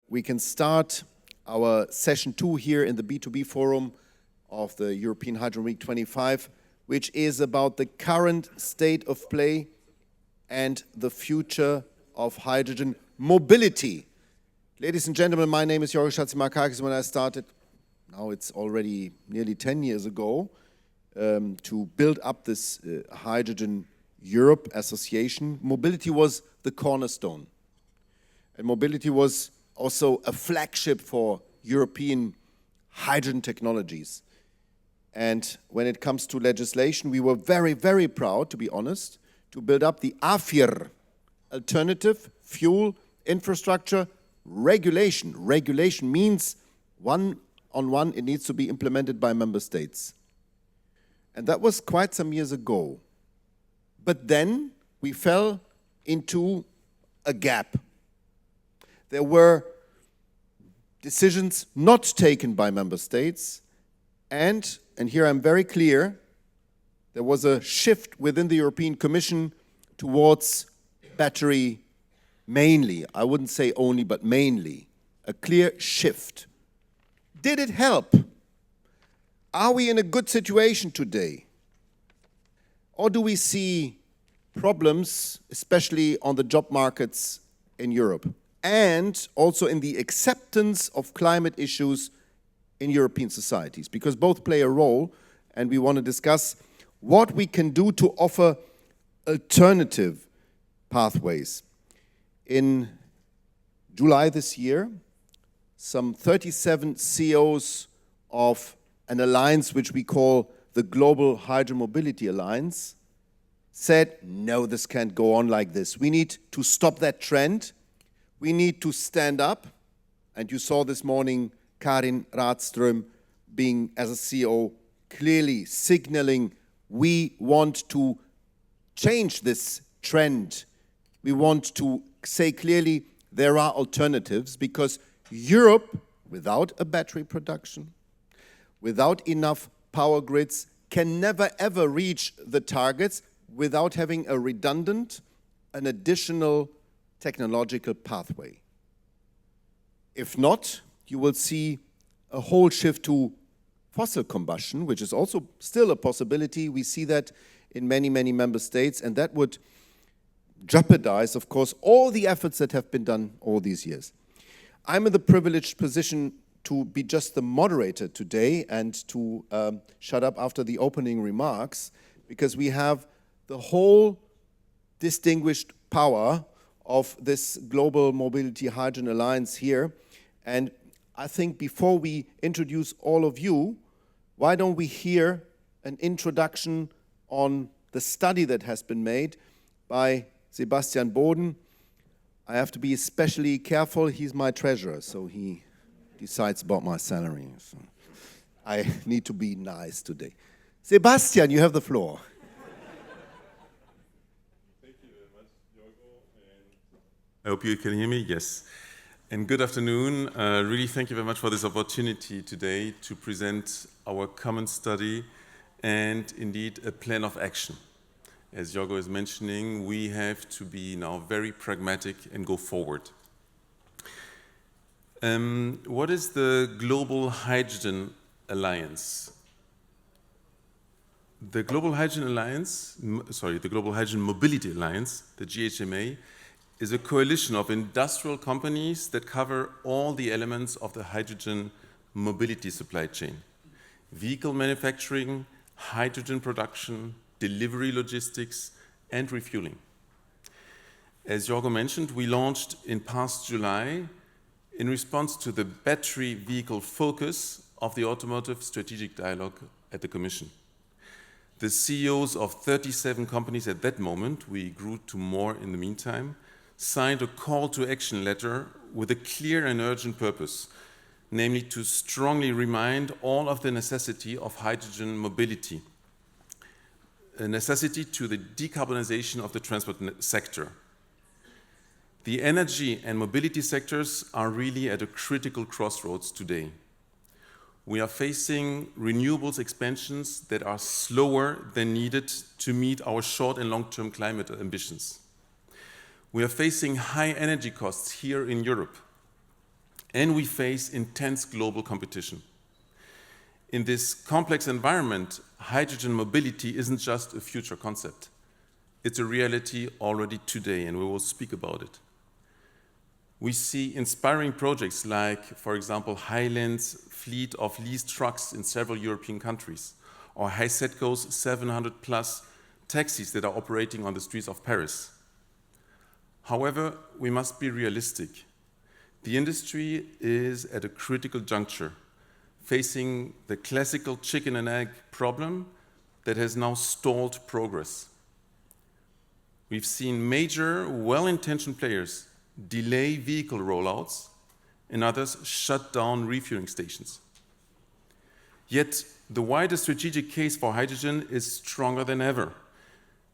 we can start our session 2 here in the B2BForum of the European Hydrogen Week 25, which is about the current state of play and the future of hydrogen mobility. Ladies and gentlemen, my name is Yorgos Chatzimarkakis. When I started, now it's already nearly 10 years ago, to build up this Hydrogen Europe Association, mobility was the cornerstone. And mobility was also a flagship for European hydrogen technologies. And when it comes to legislation, we were very, very proud, to be honest, to build up the AFIR, Alternative Fuel Infrastructure Regulation. Regulation means one-on-one, it needs to be implemented by member states. And that was quite some years ago. But then we fell into a gap. There were decisions not taken by member states, and here I'm very clear, there was a shift within the European Commission towards battery mainly. I wouldn't say only, but mainly. A clear shift. Did it help? Are we in a good situation today? Or do we see problems, especially on the job markets in Europe, and also in the acceptance of climate issues in European societies? Because both play a role, and we want to discuss what we can do to offer alternative pathways. In July this year, some 37 CEOs of an alliance which we call the Global Hydrogen Mobility Alliance said, no, this can't go on like this. We need to stop that trend. We need to stand up. And you saw this morning Karin Rådström being, as a CEO, clearly signaling we want to change this trend. We want to say clearly there are alternatives, because Europe, without a battery production, without enough power grids, can never ever reach the targets without having a redundant, an additional technological pathway. If not, you will see a whole shift to fossil combustion, which is also still a possibility. We see that in many, many member states, and that would jeopardize, of course, all the efforts that have been done all these years. I'm in the privileged position to be just the moderator today and to shut up after the opening remarks, because we have the whole distinguished power of this Global Mobility Hydrogen Alliance here. And I think before we introduce all of you, why don't we hear an introduction on the study that has been made by Sebastian Boden. I have to be especially careful, he's my treasurer, so he decides about my salary. So I need to be nice today. Sebastian, you have the floor. Thank you very much, Yorgo. I hope you can hear me. Yes. And good afternoon. Really thank you very much for this opportunity today to present our common study and indeed a plan of action. As Yorgo is mentioning, we have to be now very pragmatic and go forward. What is the Global Hydrogen Alliance? The Global Hydrogen Mobility Alliance, the GHMA, is a coalition of industrial companies that cover all the elements of the hydrogen mobility supply chain: vehicle manufacturing, hydrogen production, delivery logistics, and refueling. As Yorgo mentioned, we launched in past July in response to the battery vehicle focus of the Automotive Strategic Dialogue at the Commission. The CEOs of 37 companies at that moment, we grew to more in the meantime, signed a call to action letter with a clear and urgent purpose, namely to strongly remind all of the necessity of hydrogen mobility, a necessity to the decarbonization of the transport sector. The energy and mobility sectors are really at a critical crossroads today. We are facing renewables expansions that are slower than needed to meet our short and long-term climate ambitions. We are facing high energy costs here in Europe. and we face intense global competition. In this complex environment, hydrogen mobility isn't just a future concept. It's a reality already today, and we will speak about it. We see inspiring projects like, for example, Highland's fleet of leased trucks in several European countries, or Hysetco's 700+ taxis that are operating on the streets of Paris. However, we must be realistic. The industry is at a critical juncture, facing the classical chicken and egg problem that has now stalled progress. We've seen major, well-intentioned players delay vehicle rollouts and others shut down refueling stations. Yet, the wider strategic case for hydrogen is stronger than ever.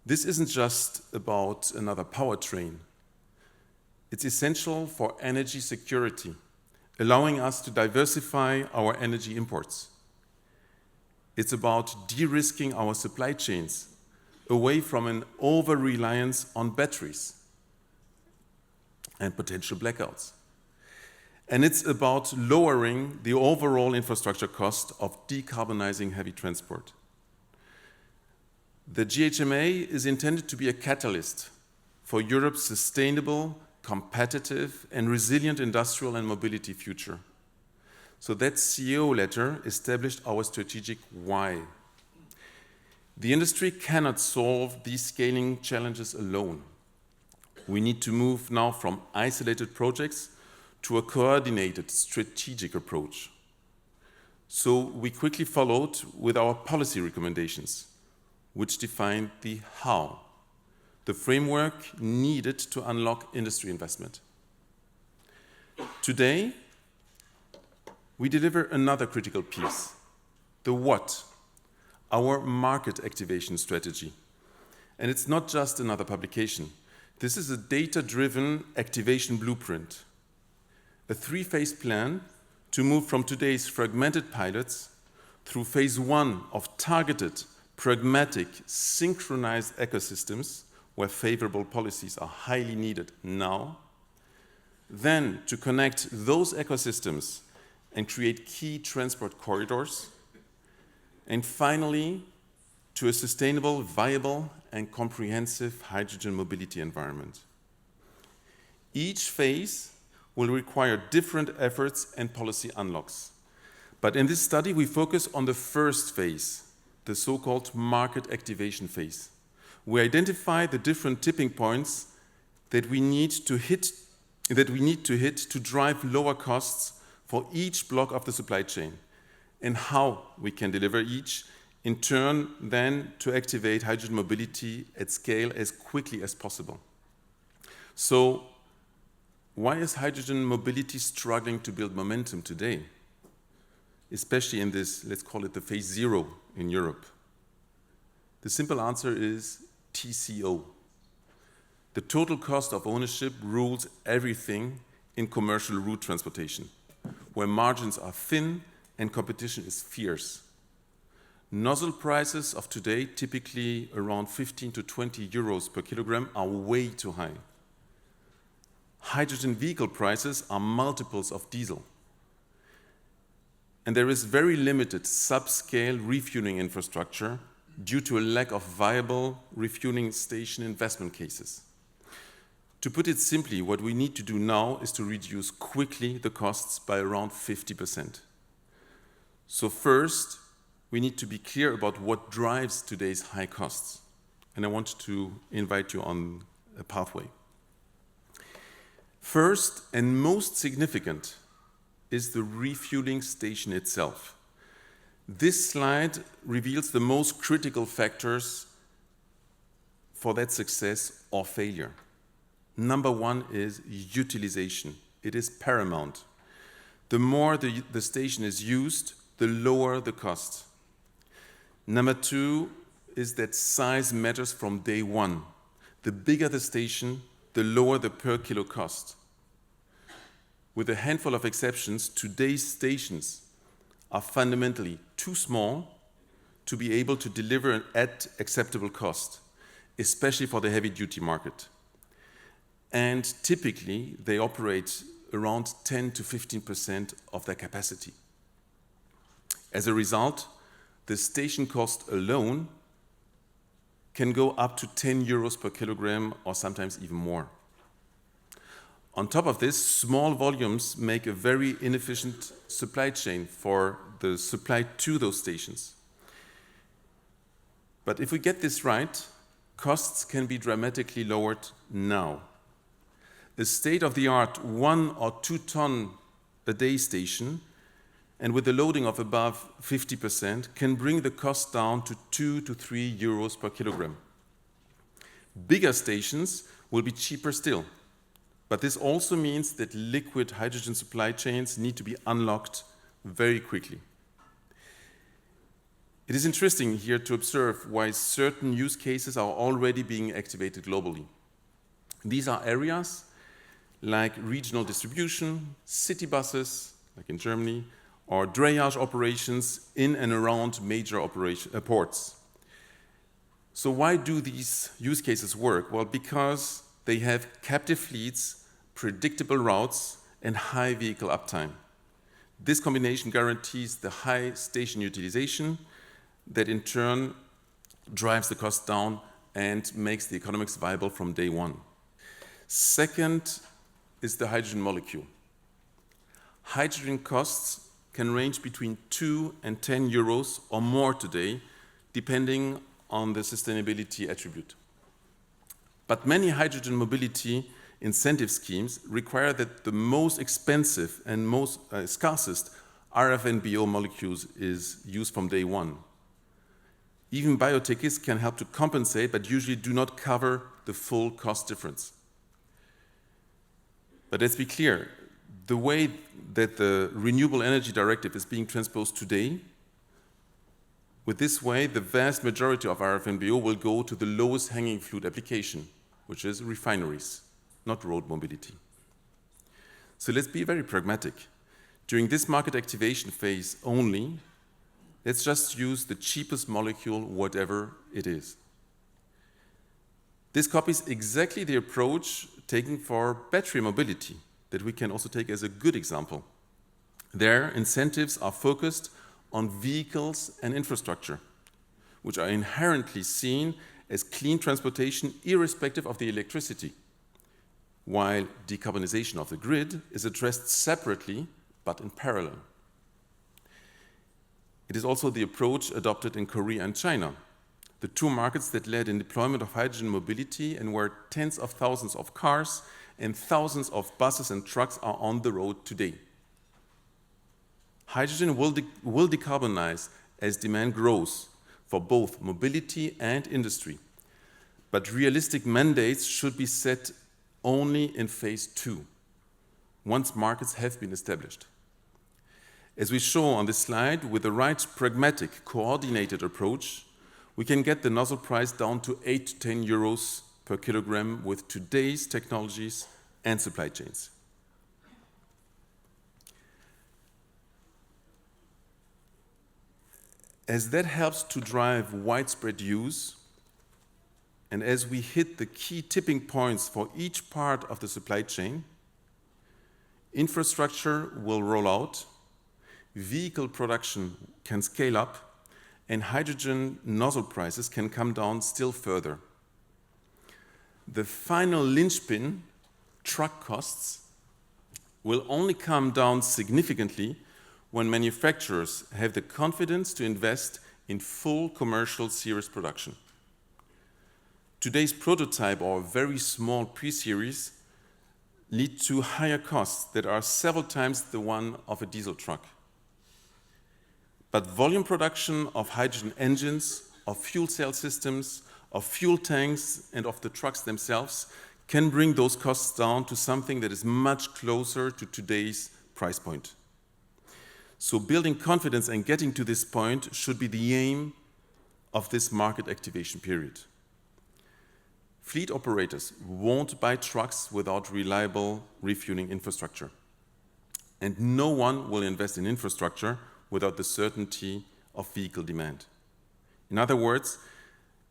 This isn't just about another powertrain. It's essential for energy security, allowing us to diversify our energy imports. It's about de-risking our supply chains away from an over-reliance on batteries and potential blackouts. And it's about lowering the overall infrastructure cost of decarbonizing heavy transport. The GHMA is intended to be a catalyst for Europe's sustainable, competitive, and resilient industrial and mobility future. So that CEO letter established our strategic why. The industry cannot solve these scaling challenges alone. We need to move now from isolated projects to a coordinated strategic approach. So we quickly followed with our policy recommendations, which defined the how, the framework needed to unlock industry investment. Today, we deliver another critical piece, the what, our market activation strategy. And it's not just another publication. This is a data-driven activation blueprint, a three-phase plan to move from today's fragmented pilots through phase one of targeted, pragmatic, synchronized ecosystems where favorable policies are highly needed now, then to connect those ecosystems and create key transport corridors, and finally, to a sustainable, viable, and comprehensive hydrogen mobility environment. Each phase will require different efforts and policy unlocks. But in this study, we focus on the first phase, the so-called market activation phase. We identify the different tipping points that we need to hit to drive lower costs for each block of the supply chain, and how we can deliver each, in turn then to activate hydrogen mobility at scale as quickly as possible. So why is hydrogen mobility struggling to build momentum today, especially in this, let's call it the phase zero in Europe? The simple answer is TCO. The total cost of ownership rules everything in commercial route transportation, where margins are thin and competition is fierce. Nozzle prices of today, typically around 15 to 20 euros per kilogram, are way too high. Hydrogen vehicle prices are multiples of diesel. And there is very limited subscale refueling infrastructure due to a lack of viable refueling station investment cases. To put it simply, what we need to do now is to reduce quickly the costs by around 50%. So first, we need to be clear about what drives today's high costs. And I want to invite you on a pathway. First and most significant is the refueling station itself. This slide reveals the most critical factors for that success or failure. Number one is utilization. It is paramount. The more the station is used, the lower the cost. Number two is that size matters from day one. The bigger the station, the lower the per kilo cost. With a handful of exceptions, today's stations are fundamentally too small to be able to deliver at acceptable cost, especially for the heavy-duty market. And typically, they operate around 10 to 15% of their capacity. As a result, the station cost alone can go up to 10 euros per kilogram or sometimes even more. On top of this, small volumes make a very inefficient supply chain for the supply to those stations. But if we get this right, costs can be dramatically lowered now. A state-of-the-art 1 or 2 ton a day station, and with a loading of above 50%, can bring the cost down to 2 to 3 euros per kilogram. Bigger stations will be cheaper still, but this also means that liquid hydrogen supply chains need to be unlocked very quickly. It is interesting here to observe why certain use cases are already being activated globally. These are areas like regional distribution, city buses, like in Germany, or drayage operations in and around major ports. So why do these use cases work? Well, because they have captive fleets, predictable routes, and high vehicle uptime. This combination guarantees the high station utilization that in turn drives the cost down and makes the economics viable from day one. Second is the hydrogen molecule. Hydrogen costs can range between 2 and 10 euros or more today, depending on the sustainability attribute. But many hydrogen mobility incentive schemes require that the most expensive and most scarcest RFNBO molecules is used from day one. Even biotechs can help to compensate, but usually do not cover the full cost difference. But let's be clear, the way that the Renewable Energy Directive is being transposed today, with this way, the vast majority of RFNBO will go to the lowest hanging fruit application, which is refineries, not road mobility. So let's be very pragmatic. During this market activation phase only, let's just use the cheapest molecule, whatever it is. This copies exactly the approach taken for battery mobility that we can also take as a good example. Their incentives are focused on vehicles and infrastructure, which are inherently seen as clean transportation irrespective of the electricity, while decarbonization of the grid is addressed separately but in parallel. It is also the approach adopted in Korea and China, the two markets that led in deployment of hydrogen mobility and where tens of thousands of cars and thousands of buses and trucks are on the road today. Hydrogen will decarbonize as demand grows for both mobility and industry, but realistic mandates should be set only in phase 2, once markets have been established. As we show on this slide, with the right pragmatic, coordinated approach, we can get the nozzle price down to 8 to 10 euros per kilogram with today's technologies and supply chains. As that helps to drive widespread use, and as we hit the key tipping points for each part of the supply chain, infrastructure will roll out, vehicle production can scale up, and hydrogen nozzle prices can come down still further. The final linchpin, truck costs, will only come down significantly when manufacturers have the confidence to invest in full commercial series production. Today's prototype or very small pre-series lead to higher costs that are several times the one of a diesel truck. But volume production of hydrogen engines, of fuel cell systems, of fuel tanks, and of the trucks themselves can bring those costs down to something that is much closer to today's price point. So building confidence and getting to this point should be the aim of this market activation period. Fleet operators won't buy trucks without reliable refueling infrastructure. And no one will invest in infrastructure without the certainty of vehicle demand. In other words,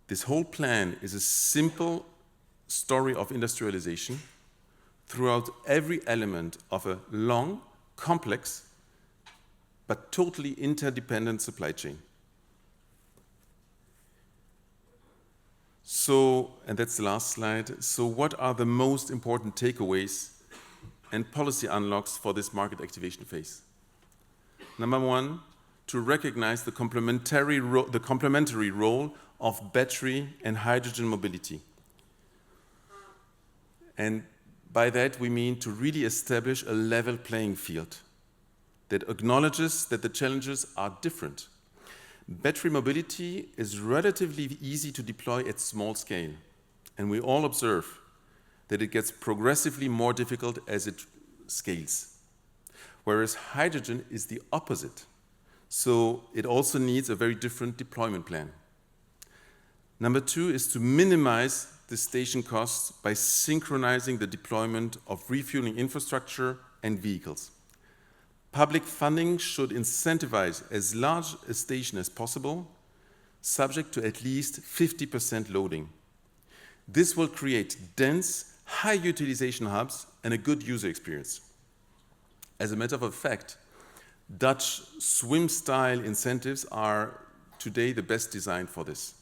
this whole plan is a simple story of industrialization throughout every element of a long, complex, but totally interdependent supply chain. So, and that's the last slide, so what are the most important takeaways and policy unlocks for this market activation phase? Number one, to recognize the complementary role of battery and hydrogen mobility. And by that we mean to really establish a level playing field that acknowledges that the challenges are different. Battery mobility is relatively easy to deploy at small scale, and we all observe that it gets progressively more difficult as it scales. Whereas hydrogen is the opposite, so it also needs a very different deployment plan. Number two is to minimize the station costs by synchronizing the deployment of refueling infrastructure and vehicles. Public funding should incentivize as large a station as possible, subject to at least 50% loading. This will create dense, high utilization hubs and a good user experience. As a matter of fact, Dutch swim-style incentives are today the best designed for this.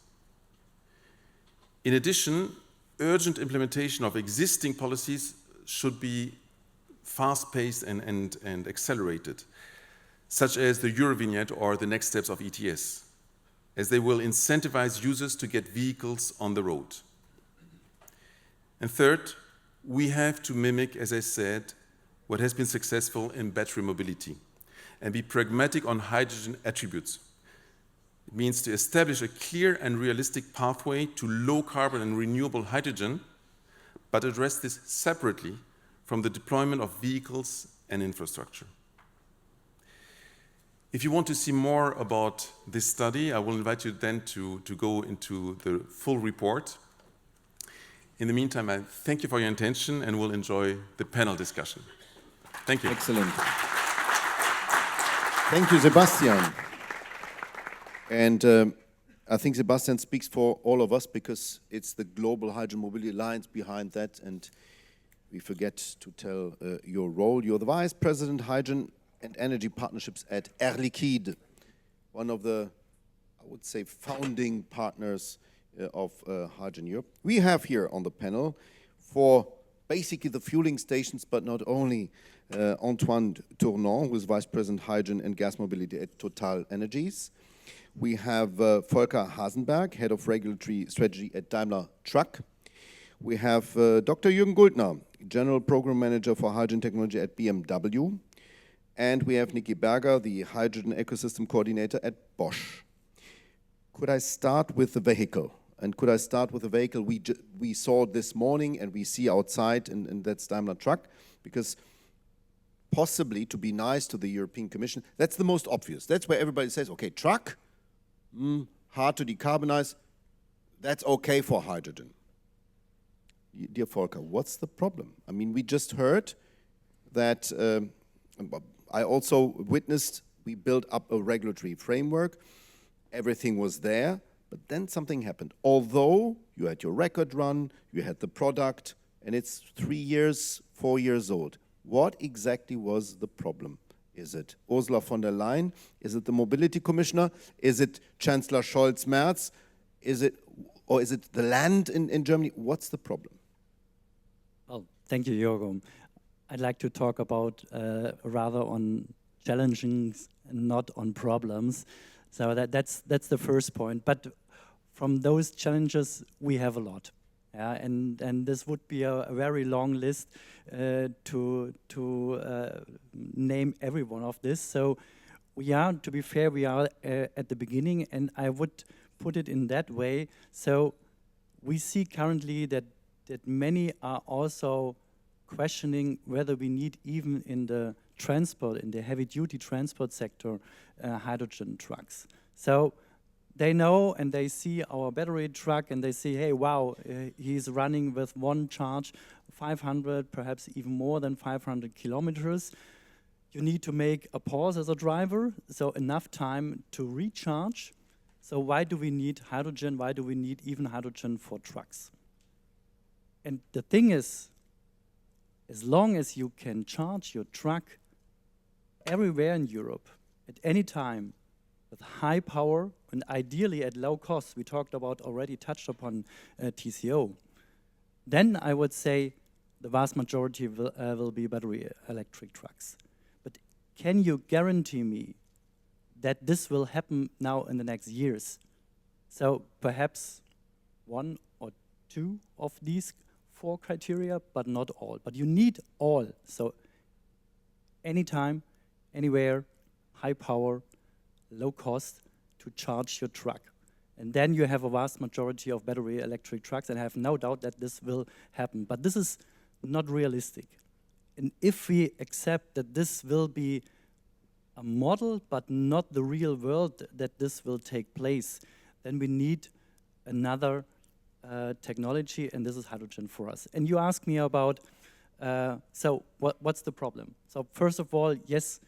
In addition, urgent implementation of existing policies should be fast-paced and accelerated, such as the Eurovignette or the next steps of ETS, as they will incentivize users to get vehicles on the road. And third, we have to mimic, as I said, what has been successful in battery mobility and be pragmatic on hydrogen attributes. It means to establish a clear and realistic pathway to low carbon and renewable hydrogen, but address this separately from the deployment of vehicles and infrastructure. If you want to see more about this study, I will invite you then to go into the full report. In the meantime, I thank you for your attention and will enjoy the panel discussion. Thank you. Excellent. Thank you, Sebastian. And I think Sebastian speaks for all of us because it's the Global Hydrogen Mobility Alliance behind that, and we forget to tell your role. You're the Vice President, Hydrogen and Energy Partnerships at Air Liquide, one of the, I would say, founding partners of Hydrogen Europe. We have here on the panel for basically the fueling stations, but not only, Antoine Tournant, who is Vice President, Hydrogen and Gas Mobility at Total Energies. We have Volker Hasenberg, Head of Regulatory Strategy at Daimler Truck. We have Dr. Jürgen Guldner, General Program Manager for Hydrogen Technology at BMW. And we have Niki Berger, the Hydrogen Ecosystem Coordinator at Bosch. Could I start with the vehicle? And could I start with the vehicle we saw this morning and we see outside, and that's Daimler Truck? Because possibly, to be nice to the European Commission, that's the most obvious. That's where everybody says, okay, truck, hard to decarbonize, that's okay for hydrogen. Dear Volker, what's the problem? I mean, we just heard that, I also witnessed, we built up a regulatory framework, everything was there, but then something happened. Although you had your record run, you had the product, and it's 3 years, 4 years old. What exactly was the problem? Is it Ursula von der Leyen? Is it the Mobility Commissioner? Is it Chancellor Scholz-Merz? Is it the land in Germany? What's the problem? Well, thank you, Jürgen. I'd like to talk about rather on challenges and not on problems. So that's the first point. But from those challenges, we have a lot. Yeah, and this would be a very long list to name every one of this. So we are, to be fair, we are at the beginning, and I would put it in that way. So we see currently that many are also questioning whether we need, even in the transport, in the heavy-duty transport sector, hydrogen trucks. So they know and they see our battery truck and they say, hey, wow, he's running with one charge 500, perhaps even more than 500 kilometers. You need to make a pause as a driver, so enough time to recharge. So why do we need hydrogen? Why do we need even hydrogen for trucks? And the thing is, as long as you can charge your truck everywhere in Europe at any time with high power and ideally at low cost, we touched upon TCO, then I would say the vast majority will be battery electric trucks. But can you guarantee me that this will happen now in the next years? So perhaps 1 or 2 of these 4 criteria, but not all. But you need all. So anytime, anywhere, high power, low cost to charge your truck. And then you have a vast majority of battery electric trucks, and I have no doubt that this will happen. But this is not realistic. And if we accept that this will be a model, but not the real world that this will take place, then we need another technology, and this is hydrogen for us. And you ask me about, so what's the problem? So first of all, yes,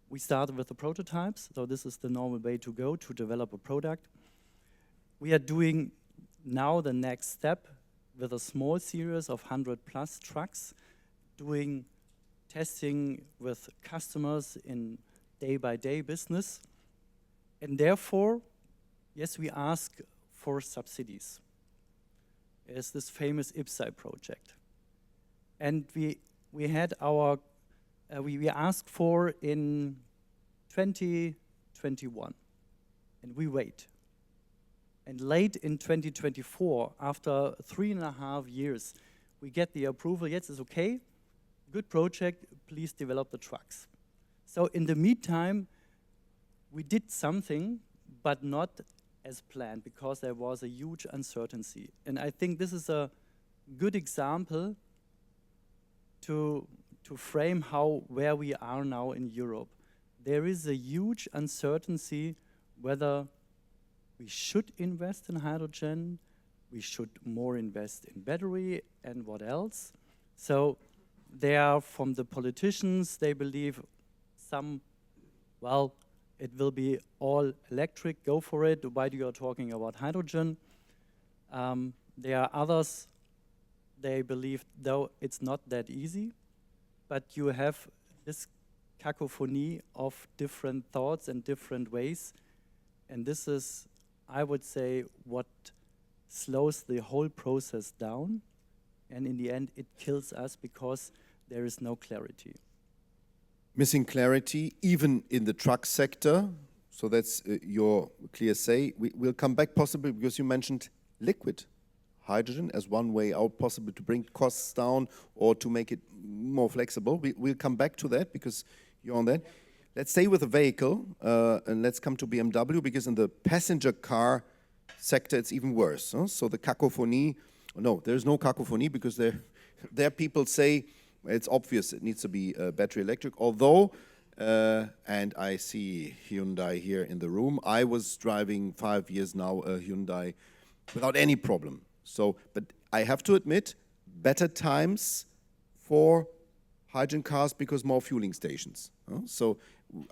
we started with the prototypes, so this is the normal way to go to develop a product. We are doing now the next step with a small series of 100+ trucks, doing testing with customers in day-by-day business. And therefore, yes, we ask for subsidies. There's this famous IPCEI project. And we had our, we asked for in 2021, and we wait. And late in 2024, after 3.5 years, we get the approval, yes, it's okay, good project, please develop the trucks. So in the meantime, we did something, but not as planned, because there was a huge uncertainty. And I think this is a good example to frame where we are now in Europe. There is a huge uncertainty whether we should invest in hydrogen, we should more invest in battery, and what else. So they are from the politicians, they believe some, well, it will be all electric, go for it. Why do you are talking about hydrogen? There are others, they believe, though it's not that easy, but you have this cacophony of different thoughts and different ways. And this is, I would say, what slows the whole process down. And in the end, it kills us because there is no clarity. Missing clarity, even in the truck sector. So that's your clear say. We'll come back possibly because you mentioned liquid hydrogen as one way out, possibly to bring costs down or to make it more flexible. We'll come back to that because you're on that. Let's stay with the vehicle and let's come to BMW, because in the passenger car sector it's even worse. Huh? So the cacophony, no, there's no cacophony because there people say it's obvious it needs to be battery electric, although, and I see Hyundai here in the room, I was driving 5 years now a Hyundai without any problem. So, but I have to admit, better times for hydrogen cars because more fueling stations. So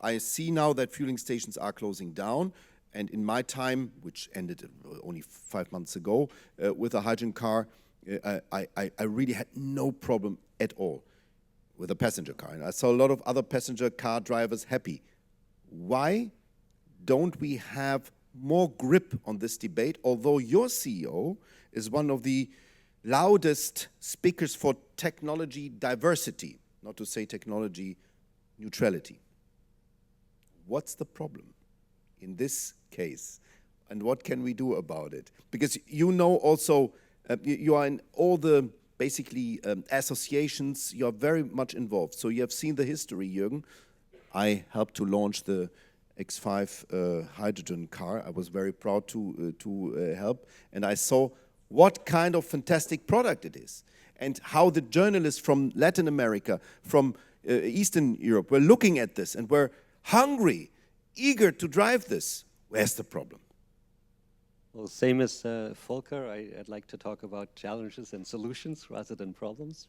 I see now that fueling stations are closing down, and in my time, which ended only 5 months ago, with a hydrogen car, I really had no problem at all with a passenger car. And I saw a lot of other passenger car drivers happy. Why don't we have more grip on this debate, although your CEO is one of the loudest speakers for technology diversity, not to say technology neutrality? What's the problem in this case, and what can we do about it? Because you know also, you are in all the basically associations, you are very much involved. So you have seen the history, Jürgen. I helped to launch the X5 hydrogen car. I was very proud to help, and I saw what kind of fantastic product it is, and how the journalists from Latin America, from Eastern Europe were looking at this and were hungry, eager to drive this. Where's the problem? Well, same as Volker, I'd like to talk about challenges and solutions rather than problems.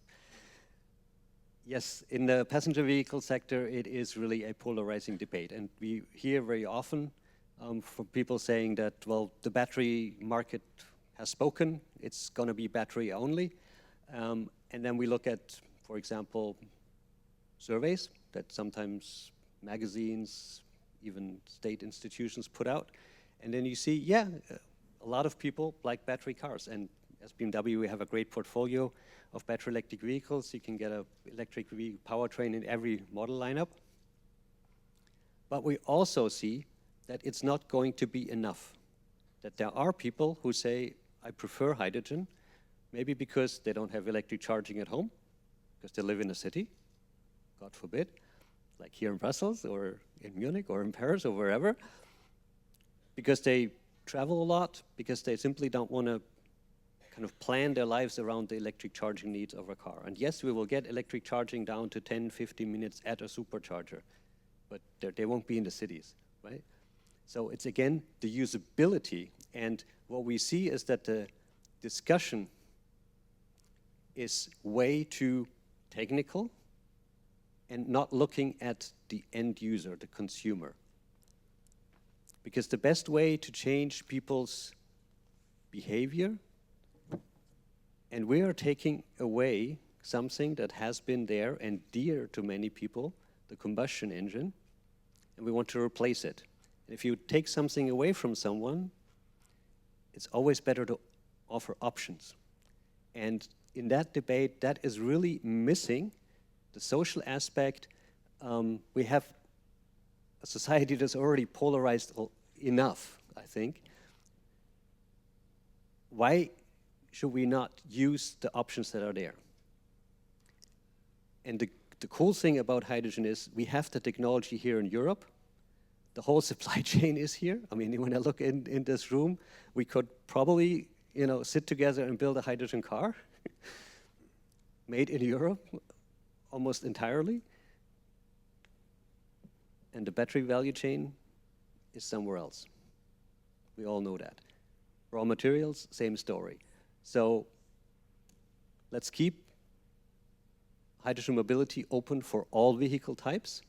Yes, in the passenger vehicle sector, it is really a polarizing debate. And we hear very often from people saying that, well, the battery market has spoken, it's going to be battery only. And then we look at for example, surveys that sometimes magazines, even state institutions put out. And then you see, yeah, a lot of people like battery cars. And as BMW, we have a great portfolio of battery electric vehicles. You can get an electric powertrain in every model lineup. But we also see that it's not going to be enough. That there are people who say, I prefer hydrogen, maybe because they don't have electric charging at home, because they live in a city, God forbid, like here in Brussels or in Munich or in Paris or wherever, because they travel a lot, because they simply don't want to kind of plan their lives around the electric charging needs of a car. And yes, we will get electric charging down to 10, 15 minutes at a supercharger, but they won't be in the cities, right? So it's again the usability, and what we see is that the discussion is way too technical and not looking at the end user, the consumer. Because the best way to change people's behavior, and we are taking away something that has been there and dear to many people, the combustion engine, and we want to replace it. And if you take something away from someone, it's always better to offer options. And in that debate, that is really missing the social aspect. We have a society that's already polarized enough, I think. Why should we not use the options that are there? And the cool thing about hydrogen is we have the technology here in Europe. The whole supply chain is here. I mean, when I look in this room, we could probably, sit together and build a hydrogen car made in Europe almost entirely. And the battery value chain is somewhere else. We all know that. Raw materials, same story. So let's keep hydrogen mobility open for all vehicle types.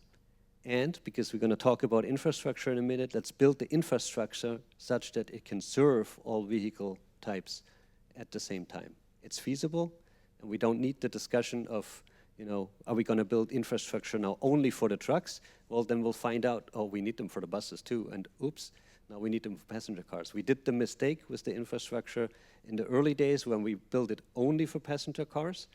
And because we're going to talk about infrastructure in a minute, let's build the infrastructure such that it can serve all vehicle types at the same time. It's feasible, and we don't need the discussion of, are we going to build infrastructure now only for the trucks? Well, then we'll find out, oh, we need them for the buses too, and oops, now we need them for passenger cars. We did the mistake with the infrastructure in the early days when we built it only for passenger cars.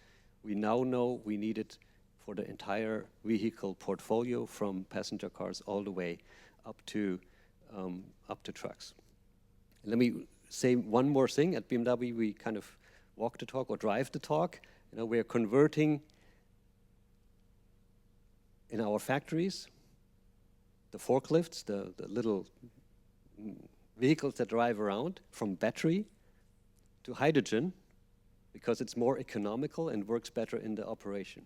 We now know we need it for the entire vehicle portfolio, from passenger cars all the way up to trucks. And let me say one more thing. At BMW, we kind of walk the talk or drive the talk. We're converting in our factories the forklifts, the little vehicles that drive around, from battery to hydrogen, because it's more economical and works better in the operation.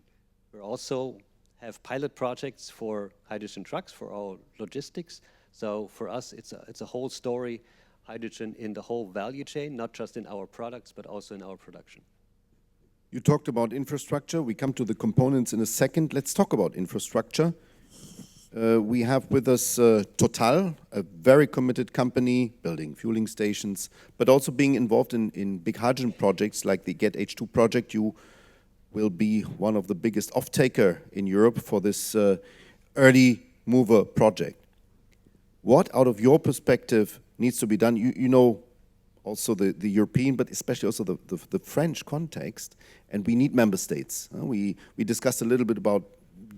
We also have pilot projects for hydrogen trucks for our logistics. So for us, it's a whole story, hydrogen in the whole value chain, not just in our products, but also in our production. You talked about infrastructure. We come to the components in a second. Let's talk about infrastructure. We have with us Total, a very committed company, building fueling stations, but also being involved in big hydrogen projects like the GetH2 project. You will be one of the biggest off-taker in Europe for this early mover project. What, out of your perspective, needs to be done? You know also the European, but especially also the French context, and we need member states. We discussed a little bit about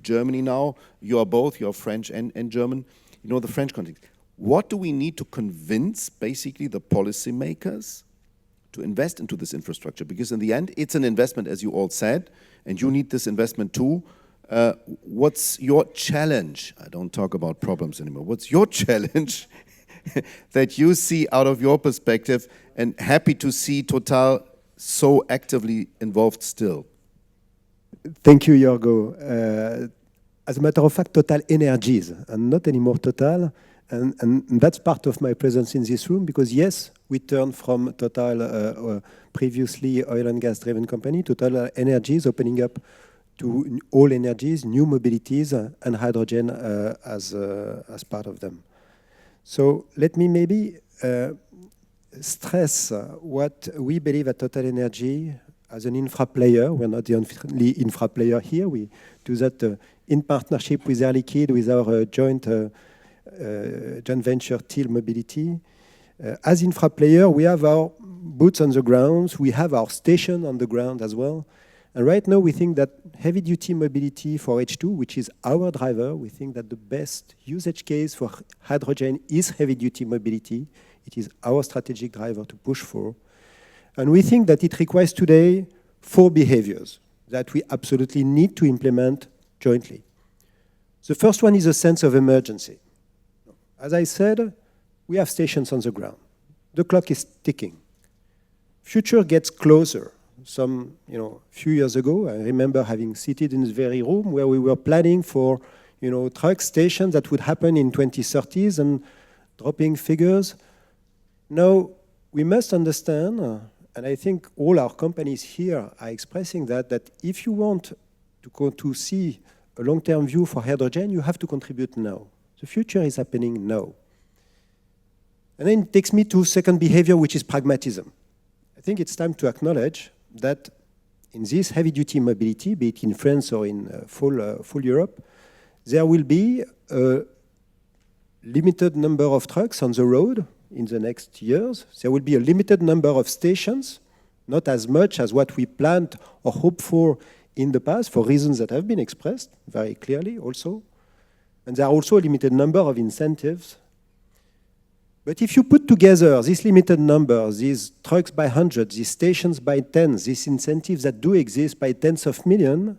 Germany now. You are both, you are French and German. You know the French context. What do we need to convince basically the policymakers to invest into this infrastructure? Because in the end, it's an investment, as you all said, and you need this investment too. What's your challenge? I don't talk about problems anymore. What's your challenge that you see out of your perspective, and happy to see Total so actively involved still? Thank you, Jorgo. As a matter of fact, Total Energies, and not anymore Total, and that's part of my presence in this room, because yes, we turned from Total, previously oil and gas driven company, Total Energies, opening up to all energies, new mobilities, and hydrogen as part of them. So let me maybe stress what we believe at Total Energy as an infra player. We're not the only infra player here. We do that in partnership with Air Liquide, with our joint venture Teal Mobility. As infra player, we have our boots on the ground. We have our station on the ground as well. And right now, we think that heavy-duty mobility for H2, which is our driver, we think that the best usage case for hydrogen is heavy-duty mobility. It is our strategic driver to push for. And we think that it requires today 4 behaviors that we absolutely need to implement jointly. The first one is a sense of emergency. As I said, we have stations on the ground. The clock is ticking. Future gets closer. Few years ago, I remember having seated in this very room where we were planning for, truck stations that would happen in 2030s and dropping figures. Now, we must understand, and I think all our companies here are expressing that if you want to see a long-term view for hydrogen, you have to contribute now. The future is happening now. And then it takes me to second behavior, which is pragmatism. I think it's time to acknowledge that in this heavy-duty mobility, be it in France or in full Europe, there will be a limited number of trucks on the road in the next years. There will be a limited number of stations, not as much as what we planned or hoped for in the past, for reasons that have been expressed very clearly also. And there are also a limited number of incentives. But if you put together this limited number, these trucks by hundreds, these stations by tens, these incentives that do exist by tens of millions,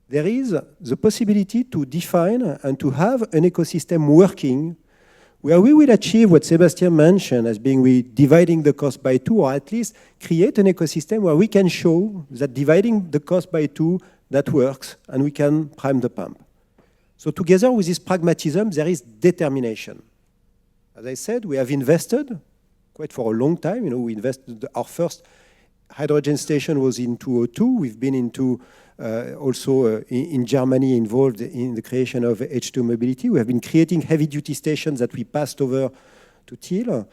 there is the possibility to define and to have an ecosystem working where we will achieve what Sébastien mentioned as being dividing the cost by 2, or at least create an ecosystem where we can show that dividing the cost by 2, that works, and we can prime the pump. So together with this pragmatism, there is determination. As I said, we have invested quite for a long time. We invested, our first hydrogen station was in 2002. We've been into also in Germany involved in the creation of H2 mobility. We have been creating heavy-duty stations that we passed over to Teal.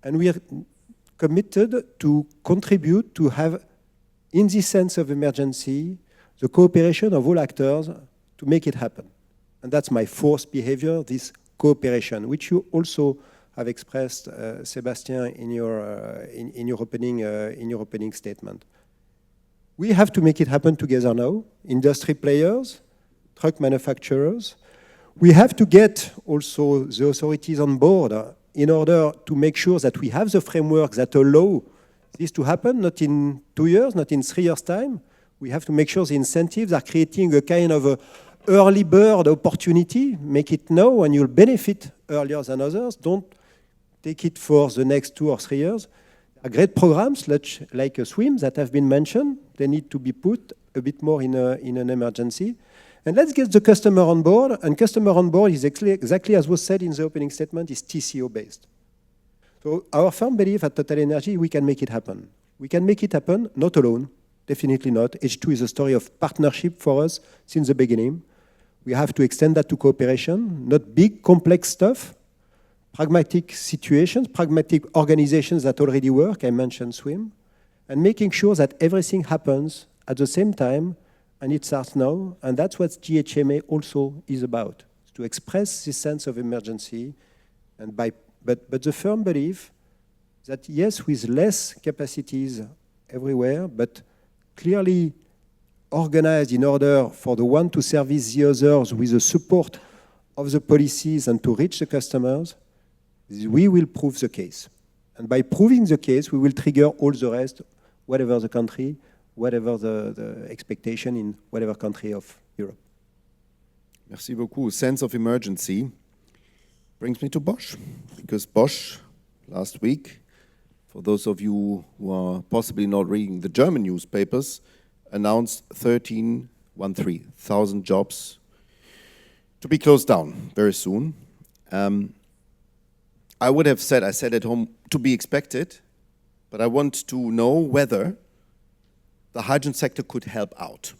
And we are committed to contribute to have, in this sense of emergency, the cooperation of all actors to make it happen. And that's my fourth behavior, this cooperation, which you also have expressed, Sébastien, in your opening statement. We have to make it happen together now. Industry players, truck manufacturers. We have to get also the authorities on board in order to make sure that we have the framework that allow this to happen, not in 2 years, not in 3 years' time. We have to make sure the incentives are creating a kind of a early bird opportunity, make it now and you'll benefit earlier than others. Don't take it for the next 2 or 3 years. There are great programs like a SWIM that have been mentioned. They need to be put a bit more in an emergency. And let's get the customer on board. And customer on board is exactly as was said in the opening statement, is TCO based. So our firm belief at TotalEnergies, we can make it happen. We can make it happen, not alone, definitely not. H2 is a story of partnership for us since the beginning. We have to extend that to cooperation, not big, complex stuff, pragmatic situations, pragmatic organizations that already work, I mentioned SWIM, and making sure that everything happens at the same time, and it starts now, and that's what GHMA also is about, to express this sense of emergency, and but the firm belief that yes, with less capacities everywhere, but clearly organized in order for the one to service the others with the support of the policies and to reach the customers, we will prove the case. And by proving the case, we will trigger all the rest, whatever the country, whatever the expectation in whatever country of Europe. Merci beaucoup. Sense of emergency brings me to Bosch, because Bosch, last week, for those of you who are possibly not reading the German newspapers, announced 13,000 jobs to be closed down very soon. I would have said, I said at home, to be expected, but I want to know whether the hydrogen sector could help out,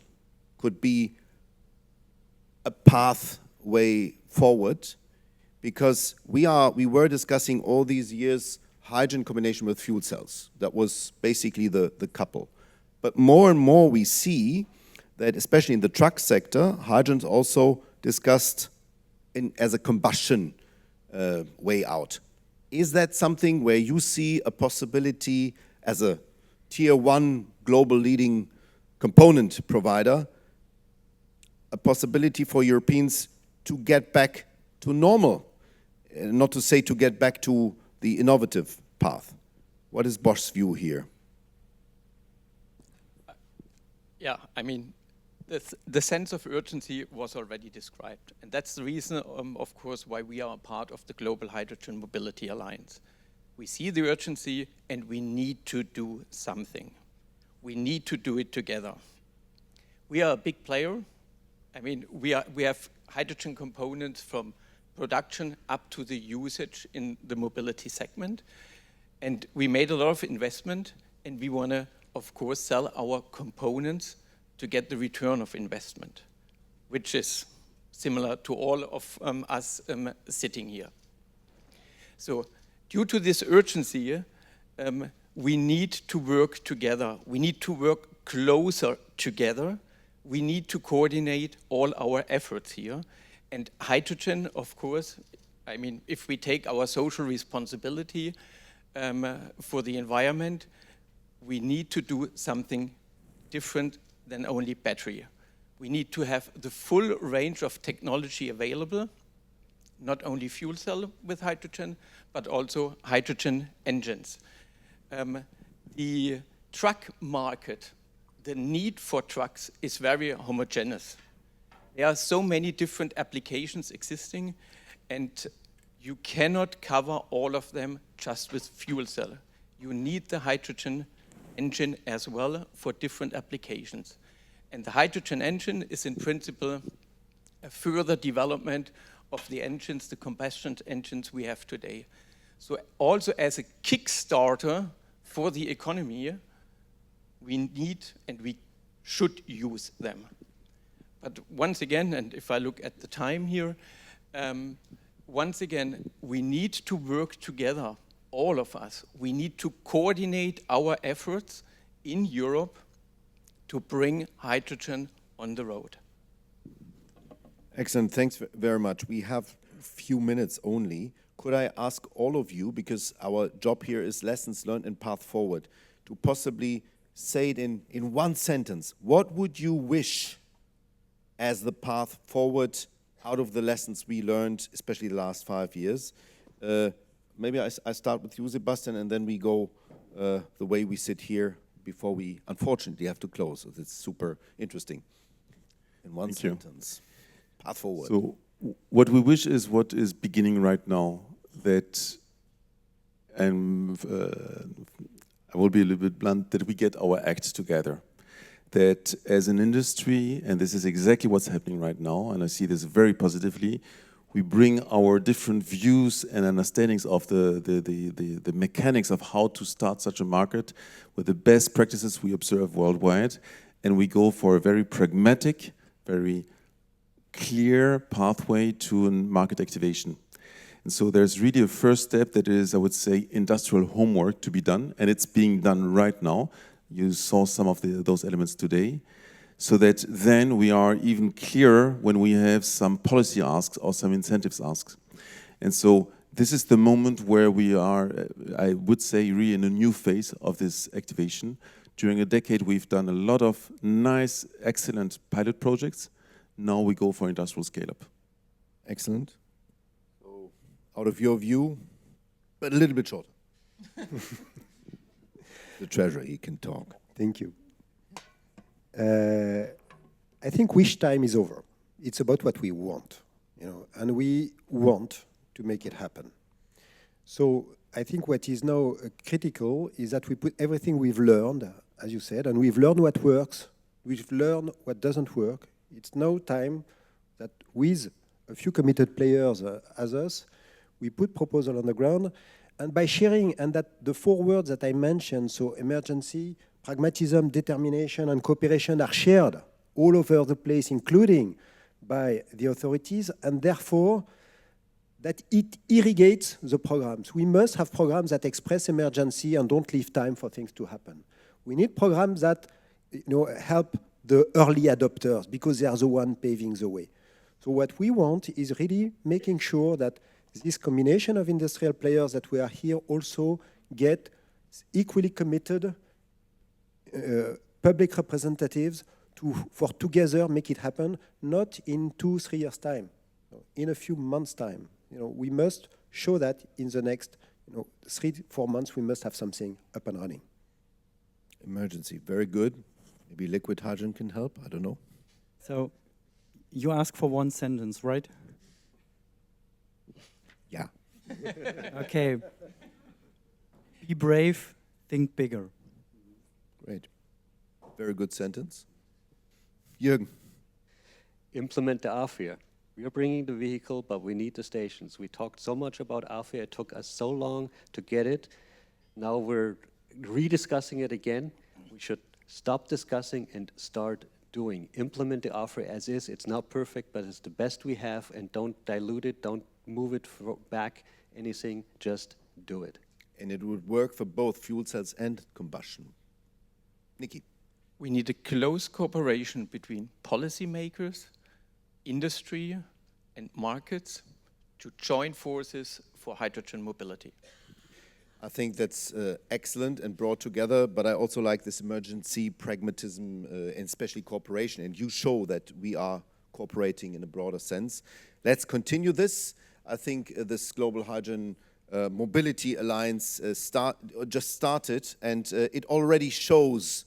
could be a pathway forward, because we were discussing all these years hydrogen combination with fuel cells. That was basically the couple. But more and more we see that, especially in the truck sector, hydrogen is also discussed as a combustion way out. Is that something where you see a possibility as a tier 1 global leading component provider, a possibility for Europeans to get back to normal, not to say to get back to the innovative path? What is Bosch's view here? Yeah, I mean, the sense of urgency was already described. And that's the reason, of course, why we are a part of the Global Hydrogen Mobility Alliance. We see the urgency and we need to do something. We need to do it together. We are a big player. I mean, we have hydrogen components from production up to the usage in the mobility segment. And we made a lot of investment, and we want to, of course, sell our components to get the return of investment, which is similar to all of us sitting here. So due to this urgency, we need to work together. We need to work closer together. We need to coordinate all our efforts here. And hydrogen, of course, I mean, if we take our social responsibility for the environment, we need to do something different than only battery. We need to have the full range of technology available, not only fuel cell with hydrogen, but also hydrogen engines. The truck market, the need for trucks is very homogeneous. There are so many different applications existing, and you cannot cover all of them just with fuel cell. You need the hydrogen engine as well for different applications. And the hydrogen engine is in principle a further development of the engines, the combustion engines we have today. So also as a kickstarter for the economy, we need and we should use them. But once again, and if I look at the time here, once again, we need to work together, all of us. We need to coordinate our efforts in Europe to bring hydrogen on the road. Excellent, thanks very much. We have a few minutes only. Could I ask all of you, because our job here is lessons learned and path forward, to possibly say it in one sentence. What would you wish as the path forward out of the lessons we learned, especially the last 5 years? Maybe I start with you, Sebastian, and then we go the way we sit here before we unfortunately have to close. It's super interesting. In one sentence, path forward. So what we wish is what is beginning right now, that, and I will be a little bit blunt, that we get our act together. That as an industry, and this is exactly what's happening right now, and I see this very positively, we bring our different views and understandings of the mechanics of how to start such a market with the best practices we observe worldwide, and we go for a very pragmatic, very clear pathway to market activation. And so there's really a first step that is, I would say, industrial homework to be done, and it's being done right now. You saw some of those elements today, so that then we are even clearer when we have some policy asks or some incentives asks. And so this is the moment where we are, I would say, really in a new phase of this activation. During a decade, we've done a lot of nice, excellent pilot projects. Now we go for industrial scale-up. Excellent. So, out of your view, but a little bit shorter. The treasurer, he can talk. Thank you. I think wish time is over. It's about what we want, and we want to make it happen. So I think what is now critical is that we put everything we've learned, as you said, and we've learned what works, we've learned what doesn't work. It's now time that with a few committed players as us, we put proposal on the ground, and by sharing, and that the 4 words that I mentioned, so emergency, pragmatism, determination, and cooperation are shared all over the place, including by the authorities, and therefore that it irrigates the programs. We must have programs that express emergency and don't leave time for things to happen. We need programs that help the early adopters because they are the one paving the way. So what we want is really making sure that this combination of industrial players that we are here also get equally committed public representatives for together make it happen, not in 2-3 years' time, in a few months' time. We must show that in the next 3-4 months we must have something up and running. Emergency, very good. Maybe liquid hydrogen can help, I don't know. So you ask for one sentence, right? Yeah. Okay. Be brave, think bigger. Great. Very good sentence. Jürgen. Implement the AFIR. We are bringing the vehicle, but we need the stations. We talked so much about AFIR. It took us so long to get it. Now we're rediscussing it again. We should stop discussing and start doing. Implement the AFIR as is. It's not perfect, but it's the best we have, and don't dilute it, don't move it back, anything, just do it. And it would work for both fuel cells and combustion. Nikki. We need a close cooperation between policymakers, industry, and markets to join forces for hydrogen mobility. I think that's excellent and brought together, but I also like this emergency, pragmatism, and especially cooperation. And you show that we are cooperating in a broader sense. Let's continue this. I think this Global Hydrogen Mobility Alliance just started, and it already shows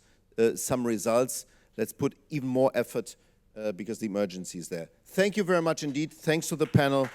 some results. Let's put even more effort because the emergency is there. Thank you very much indeed. Thanks to the panel.